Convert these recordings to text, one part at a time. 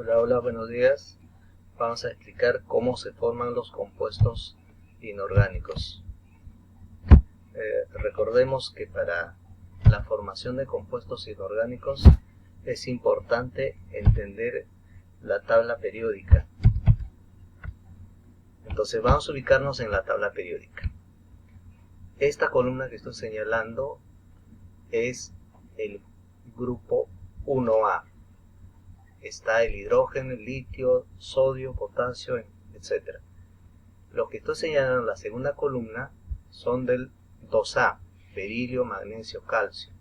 Hola, hola, buenos días. Vamos a explicar cómo se forman los compuestos inorgánicos. Recordemos que para la formación de compuestos inorgánicos es importante entender la tabla periódica. Entonces vamos a ubicarnos en la tabla periódica. Esta columna que estoy señalando es el grupo 1A. Está el hidrógeno, el litio, sodio, potasio, etc. Los que estoy señalando en la segunda columna son del 2A, berilio, magnesio, calcio.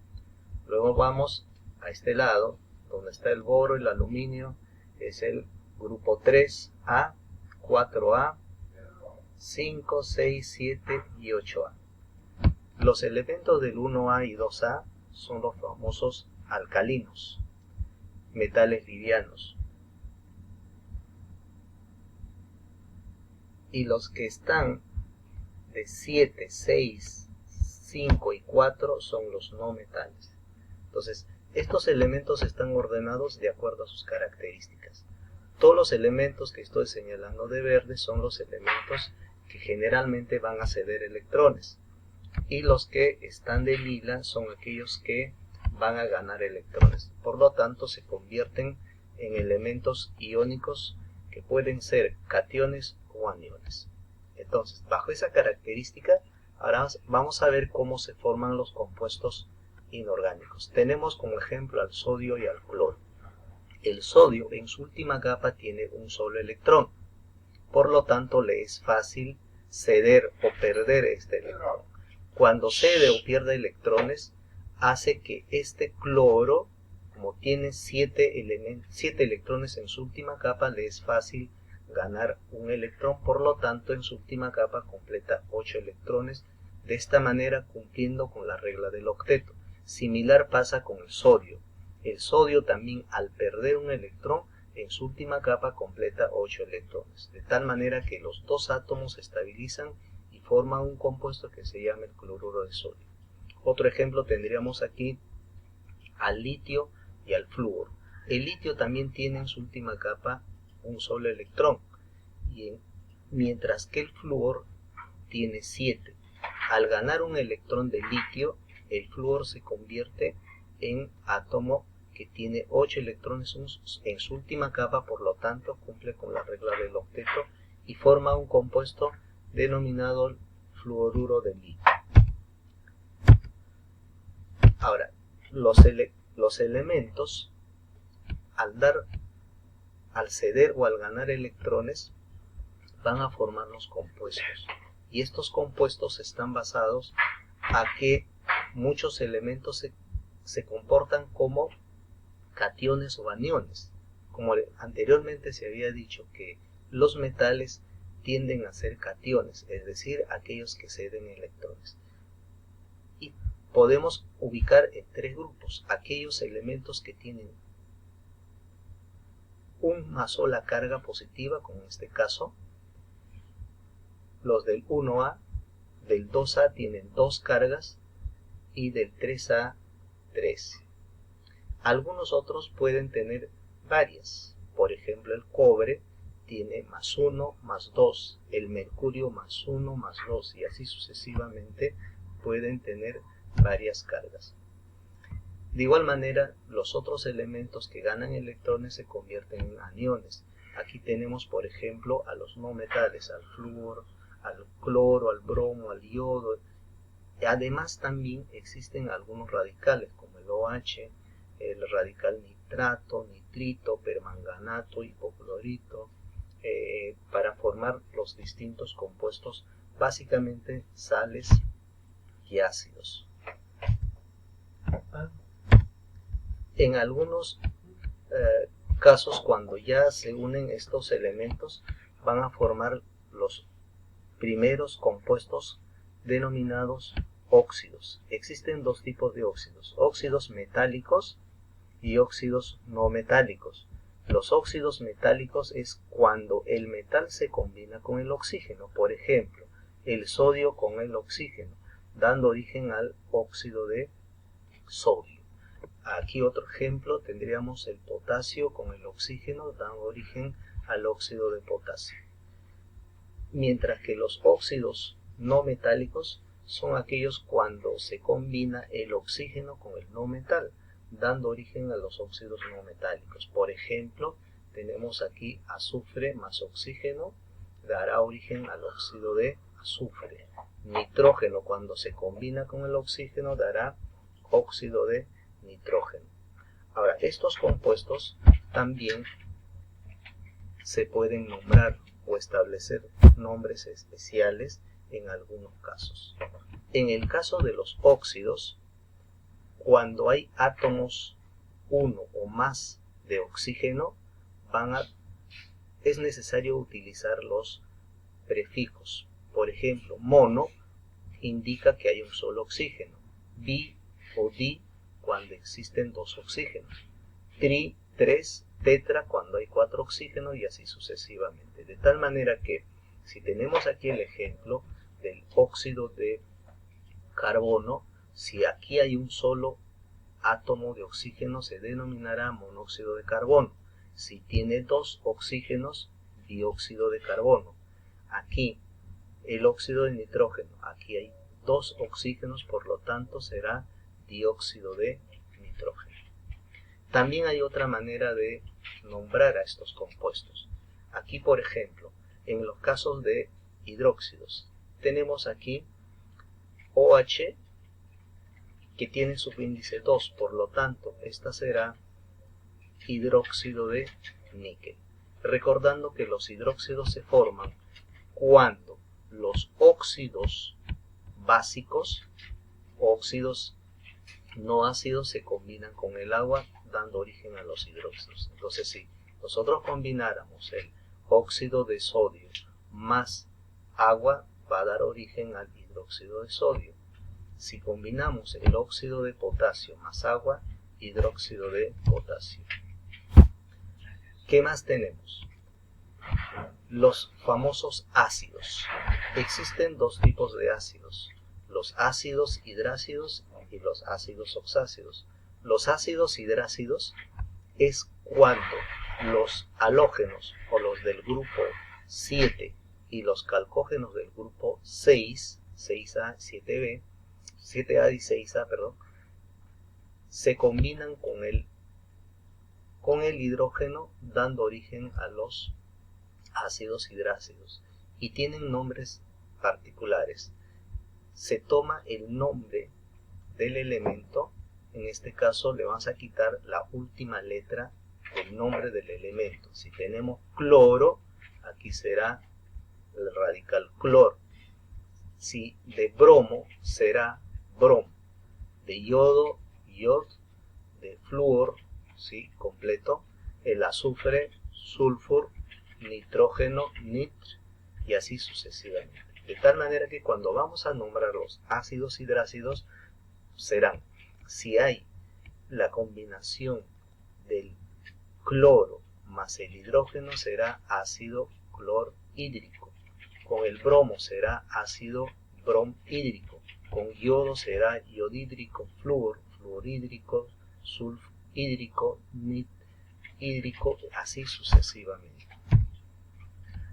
Luego vamos a este lado, donde está el boro y el aluminio, es el grupo 3A, 4A, 5, 6, 7 y 8A. Los elementos del 1A y 2A son los famosos alcalinos, metales livianos. Y los que están de 7, 6, 5 y 4 son los no metales. Entonces, estos elementos están ordenados de acuerdo a sus características. Todos los elementos que estoy señalando de verde son los elementos que generalmente van a ceder electrones. Y los que están de lila son aquellos que van a ganar electrones. Por lo tanto, se convierten en elementos iónicos que pueden ser cationes o aniones. Entonces, bajo esa característica, ahora vamos a ver cómo se forman los compuestos inorgánicos. Tenemos como ejemplo al sodio y al cloro. El sodio en su última capa tiene un solo electrón. Por lo tanto, le es fácil ceder o perder este electrón. Cuando cede o pierde electrones, hace que este cloro, como tiene 7 electrones en su última capa, le es fácil ganar un electrón. Por lo tanto, en su última capa completa 8 electrones, de esta manera cumpliendo con la regla del octeto. Similar pasa con el sodio. El sodio también, al perder un electrón, en su última capa completa 8 electrones, de tal manera que los dos átomos se estabilizan y forman un compuesto que se llama el cloruro de sodio. Otro ejemplo tendríamos aquí al litio y al flúor. El litio también tiene en su última capa un solo electrón, mientras que el flúor tiene 7. Al ganar un electrón de litio, el flúor se convierte en átomo que tiene 8 electrones en su última capa, por lo tanto cumple con la regla del octeto y forma un compuesto denominado fluoruro de litio. Ahora, los elementos al ceder o al ganar electrones van a formar los compuestos, y estos compuestos están basados a que muchos elementos se comportan como cationes o aniones. Como anteriormente se había dicho que los metales tienden a ser cationes, es decir, aquellos que ceden electrones. Y podemos ubicar en 3 grupos aquellos elementos que tienen una sola carga positiva, como en este caso. Los del 1A, del 2A tienen 2 cargas y del 3A 3. Algunos otros pueden tener varias. Por ejemplo, el cobre tiene +1, +2, el mercurio +1, +2, y así sucesivamente pueden tener varias cargas. De igual manera, los otros elementos que ganan electrones se convierten en aniones. Aquí tenemos, por ejemplo, a los no metales, al flúor, al cloro, al bromo, al yodo. Además, también existen algunos radicales, como el OH, el radical nitrato, nitrito, permanganato, hipoclorito, para formar los distintos compuestos, básicamente sales y ácidos. En algunos casos, cuando ya se unen estos elementos, van a formar los primeros compuestos denominados óxidos. Existen 2 tipos de óxidos: óxidos metálicos y óxidos no metálicos. Los óxidos metálicos es cuando el metal se combina con el oxígeno, por ejemplo, el sodio con el oxígeno, dando origen al óxido de sodio. Aquí otro ejemplo, tendríamos el potasio con el oxígeno dando origen al óxido de potasio. Mientras que los óxidos no metálicos son aquellos cuando se combina el oxígeno con el no metal, dando origen a los óxidos no metálicos. Por ejemplo, tenemos aquí azufre más oxígeno, dará origen al óxido de azufre. Nitrógeno, cuando se combina con el oxígeno, dará óxido de nitrógeno. Ahora, estos compuestos también se pueden nombrar o establecer nombres especiales en algunos casos. En el caso de los óxidos, cuando hay átomos uno o más de oxígeno, es necesario utilizar los prefijos. Por ejemplo, mono indica que hay un solo oxígeno, bi o di cuando existen dos oxígenos, tri, tres, tetra cuando hay 4 oxígenos y así sucesivamente. De tal manera que si tenemos aquí el ejemplo del óxido de carbono, si aquí hay un solo átomo de oxígeno se denominará monóxido de carbono. Si tiene 2 oxígenos, dióxido de carbono. Aquí el óxido de nitrógeno, aquí hay 2 oxígenos, por lo tanto será dióxido de nitrógeno. También hay otra manera de nombrar a estos compuestos. Aquí, por ejemplo, en los casos de hidróxidos, tenemos aquí OH que tiene subíndice 2, por lo tanto, esta será hidróxido de níquel. Recordando que los hidróxidos se forman cuando los óxidos básicos, óxidos no ácidos, se combinan con el agua, dando origen a los hidróxidos. Entonces, si nosotros combináramos el óxido de sodio más agua, va a dar origen al hidróxido de sodio. Si combinamos el óxido de potasio más agua, hidróxido de potasio. ¿Qué más tenemos? Los famosos ácidos. Existen 2 tipos de ácidos: los ácidos hidrácidos y los ácidos oxácidos. Los ácidos hidrácidos es cuando los halógenos o los del grupo 7 y los calcógenos del grupo 6, 6A, 7B, 7A y 6A, se combinan con el hidrógeno, dando origen a los ácidos hidrácidos y tienen nombres particulares. Se toma el nombre del elemento, en este caso le vamos a quitar la última letra del nombre del elemento. Si tenemos cloro, aquí será el radical clor. Si de bromo, será brom. De yodo, yod. De flúor, ¿sí? Completo. El azufre, sulfur. Nitrógeno, nitr, y así sucesivamente. De tal manera que cuando vamos a nombrar los ácidos hidrácidos, serán, si hay la combinación del cloro más el hidrógeno, será ácido clorhídrico. Con el bromo será ácido bromhídrico. Con yodo será yodhídrico, flúor, fluorhídrico, sulfhídrico, nithhídrico, así sucesivamente.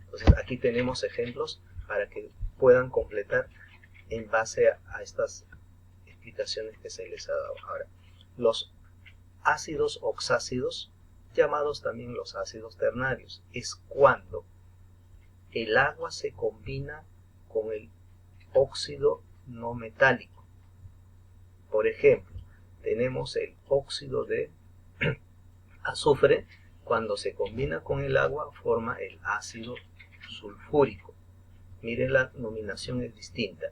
Entonces aquí tenemos ejemplos para que puedan completar en base a estas explicaciones que se les ha dado. Ahora, los ácidos oxácidos, llamados también los ácidos ternarios, es cuando el agua se combina con el óxido no metálico. Por ejemplo, tenemos el óxido de azufre, cuando se combina con el agua forma el ácido sulfúrico. Miren, la nominación es distinta.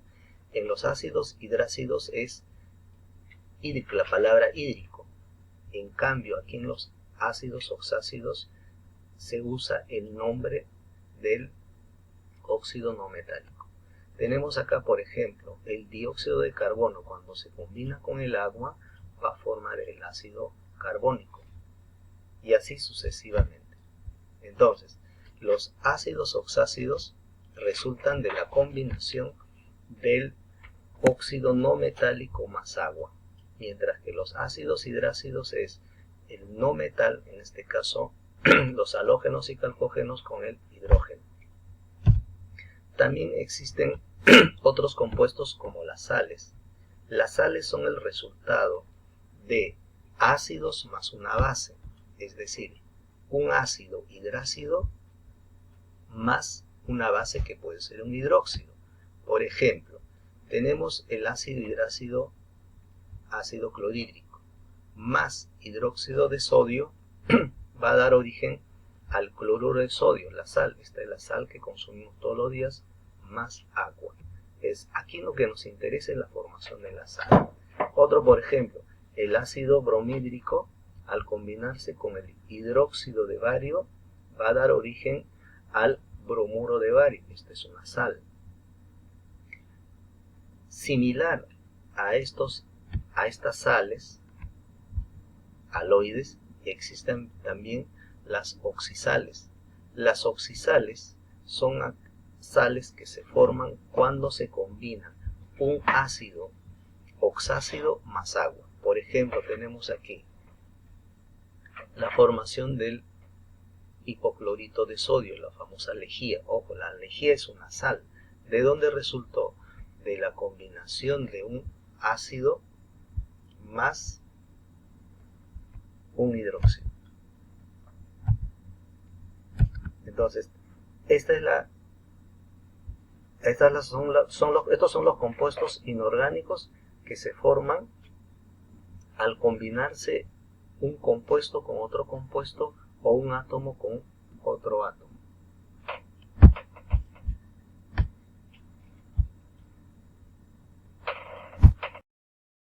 En los ácidos hidrácidos es hídrico, la palabra hídrico. En cambio, aquí en los ácidos oxácidos se usa el nombre del óxido no metálico. Tenemos acá, por ejemplo, el dióxido de carbono. Cuando se combina con el agua va a formar el ácido carbónico, y así sucesivamente. Entonces, los ácidos oxácidos resultan de la combinación del óxido no metálico más agua, mientras que los ácidos hidrácidos es el no metal, en este caso los halógenos y calcógenos con el hidrógeno. También existen otros compuestos como las sales. Las sales son el resultado de ácidos más una base, es decir, un ácido hidrácido más una base que puede ser un hidróxido. Por ejemplo, tenemos el ácido hidrácido, ácido clorhídrico, más hidróxido de sodio va a dar origen al cloruro de sodio, la sal. Esta es la sal que consumimos todos los días, más agua. Es aquí lo que nos interesa es la formación de la sal. Otro, por ejemplo, el ácido bromhídrico, al combinarse con el hidróxido de bario, va a dar origen al bromuro de bario. Esta es una sal. Similar a estas sales aloides, existen también las oxisales. Las oxisales son sales que se forman cuando se combina un ácido oxácido más agua. Por ejemplo, tenemos aquí la formación del hipoclorito de sodio, la famosa lejía. Ojo, la lejía es una sal. ¿De dónde resultó? De la combinación de un ácido más un hidróxido. Entonces, estos son los compuestos inorgánicos que se forman al combinarse un compuesto con otro compuesto o un átomo con otro átomo.